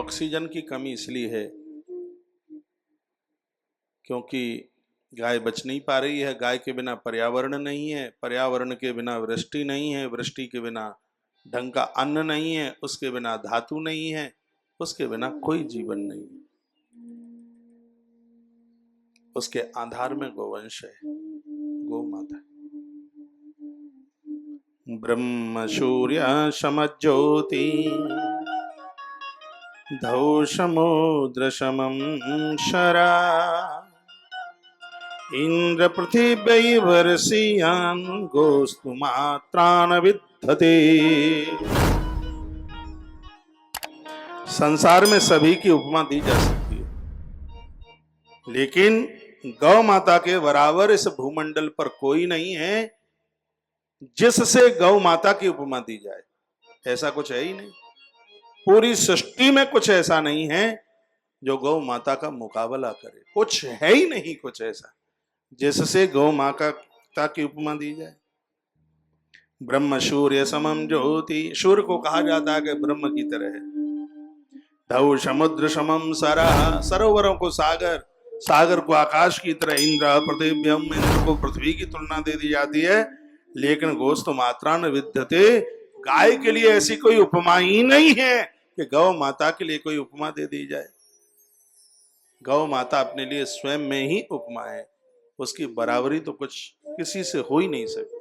Oxygen की कमी इसलिए है क्योंकि गाय बच नहीं पा रही है। गाय के बिना पर्यावरण नहीं है, पर्यावरण के बिना वृष्टि नहीं है, वृष्टि के बिना ढंग का अन्न नहीं है, उसके बिना धातु नहीं है, उसके बिना कोई जीवन नहीं है। उसके आधार में गोवंश है, गौ माता। ब्रह्म सूर्य समज्योति धौ समुद्र समं शरा इंद्र पृथिव्यै वर्षियान् गोस्तु मात्रान विद्धते। संसार में सभी की उपमा दी जा सकती है, लेकिन गौ माता के बराबर इस भूमंडल पर कोई नहीं है जिससे गौ माता की उपमा दी जाए। ऐसा कुछ है ही नहीं, पूरी सृष्टि में कुछ ऐसा नहीं है जो गौ माता का मुकाबला करे। कुछ है ही नहीं कुछ ऐसा जिससे गौ माता की उपमा दी जाए। ब्रह्म सूर्य समम ज्योति, सूर्य को कहा जाता है कि ब्रह्म की तरह है। धौ समुद्र समम सरा, सरोवरों को सागर, सागर को आकाश की तरह। इंद्र पृथिव्यम, इंद्र को पृथ्वी की तुलना दे दी जाती है। लेकिन गोस्तु मात्रान विद्यते, गाय के लिए ऐसी कोई उपमा ही नहीं है कि गौ माता के लिए कोई उपमा दे दी जाए। गौ माता अपने लिए स्वयं में ही उपमा है, उसकी बराबरी तो कुछ किसी से हो ही नहीं सकती।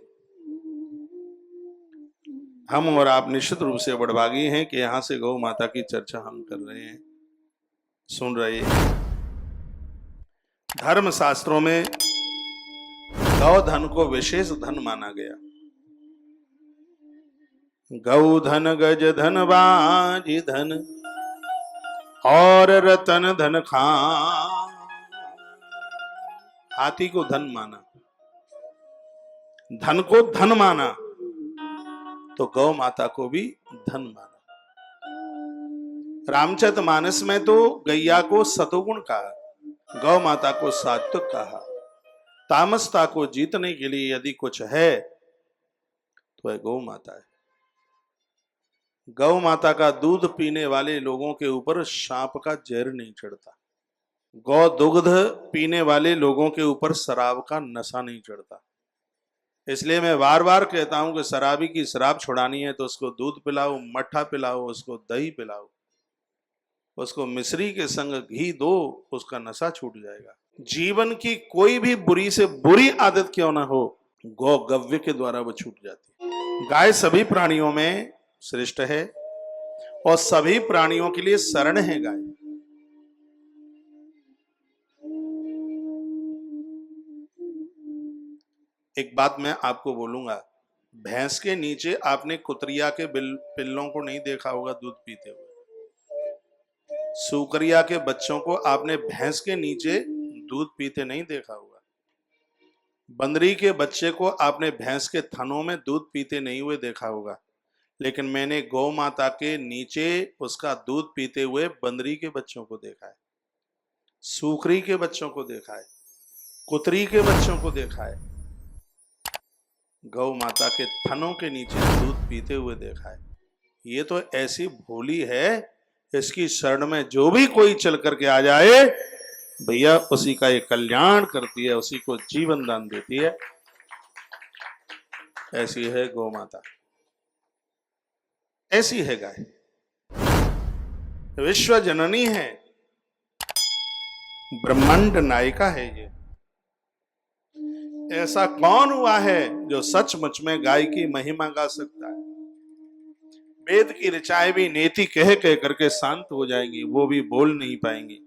हम और आप निश्चित रूप से बड़भागी हैं कि यहां से गौ माता की चर्चा हम कर रहे हैं, सुन रहे हैं। धर्म शास्त्रों में गौ धन को विशेष धन माना गया। गौ धन, गज धन, बाजी धन और रतन धन खान। हाथी को धन माना, धन को धन माना, तो गौ माता को भी धन माना। रामचरितमानस में तो गैया को सतोगुण कहा, गौ माता को सात्विक कहा। तामसता को जीतने के लिए यदि कुछ है तो वह गौ माता है। गौ माता का दूध पीने वाले लोगों के ऊपर सांप का जहर नहीं चढ़ता। गौ दुग्ध पीने वाले लोगों के ऊपर शराब का नशा नहीं चढ़ता। इसलिए मैं बार बार कहता हूं कि शराबी की शराब छुड़ानी है तो उसको दूध पिलाओ, मट्ठा पिलाओ, उसको दही पिलाओ, उसको मिश्री के संग घी दो, उसका नशा छूट जाएगा। जीवन की कोई भी बुरी से बुरी आदत क्यों ना हो, गौ गव्य के द्वारा वो छूट जाती है। गाय सभी प्राणियों में श्रेष्ठ है और सभी प्राणियों के लिए शरण है गाय। एक बात मैं आपको बोलूंगा, भैंस के नीचे आपने कुतरिया के पिल्लों को नहीं देखा होगा दूध पीते हुए। सुकरिया के बच्चों को आपने भैंस के नीचे दूध पीते नहीं देखा होगा। बंदरी के बच्चे को आपने भैंस के थनों में दूध पीते नहीं हुए देखा होगा। लेकिन मैंने गौ माता के नीचे उसका दूध पीते हुए बंदरी के बच्चों को देखा है, सूकरी के बच्चों को देखा है, कुतरी के बच्चों को देखा है। गौ माता के थनों के नीचे दूध पीते हुए देखा है। ये तो ऐसी भोली है, इसकी शरण में जो भी कोई चल करके आ जाए भैया उसी का ये कल्याण करती है, उसी को जीवन दान देती है। ऐसी है गौ माता, ऐसी है गाय। विश्व जननी है, ब्रह्मांड नायिका है। ये ऐसा कौन हुआ है जो सचमुच में गाय की महिमा गा सकता है? वेद की ऋचाएं भी नेति कह कह करके शांत हो जाएंगी, वो भी बोल नहीं पाएंगी।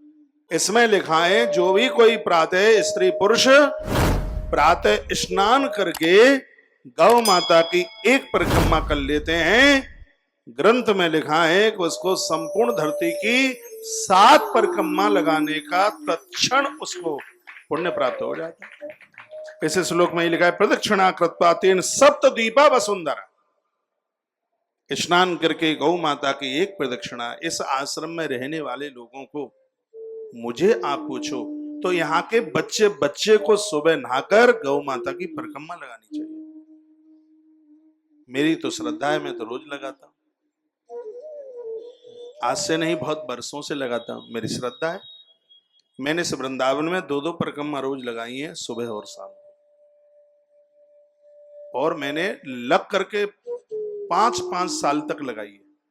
इसमें लिखा है जो भी कोई प्रातः, स्त्री पुरुष प्रातः स्नान करके गौ माता की एक परिक्रमा कर लेते हैं, ग्रंथ में लिखा है कि उसको संपूर्ण धरती की 7 परिक्रमा लगाने का तत्क्षण उसको पुण्य प्राप्त हो जाता है। इस श्लोक में ही लिखा है प्रदक्षिणा कृत्वा तेन सप्तद्वीपा वसुंधरा। स्नान करके गौ माता की एक प्रदक्षिणा। इस आश्रम में रहने वाले लोगों को मुझे आप पूछो तो यहाँ के बच्चे बच्चे को सुबह नहाकर गौ माता की परिक्रमा लगानी चाहिए। मेरी तो श्रद्धा है, मैं तो रोज लगाता हूं। आज से नहीं, बहुत बरसों से लगाता हूं, मेरी श्रद्धा है। मैंने इस वृंदावन में 2-2 परिक्रमा रोज लगाई है, सुबह और शाम, और मैंने लग करके 5-5 साल तक लगाई है।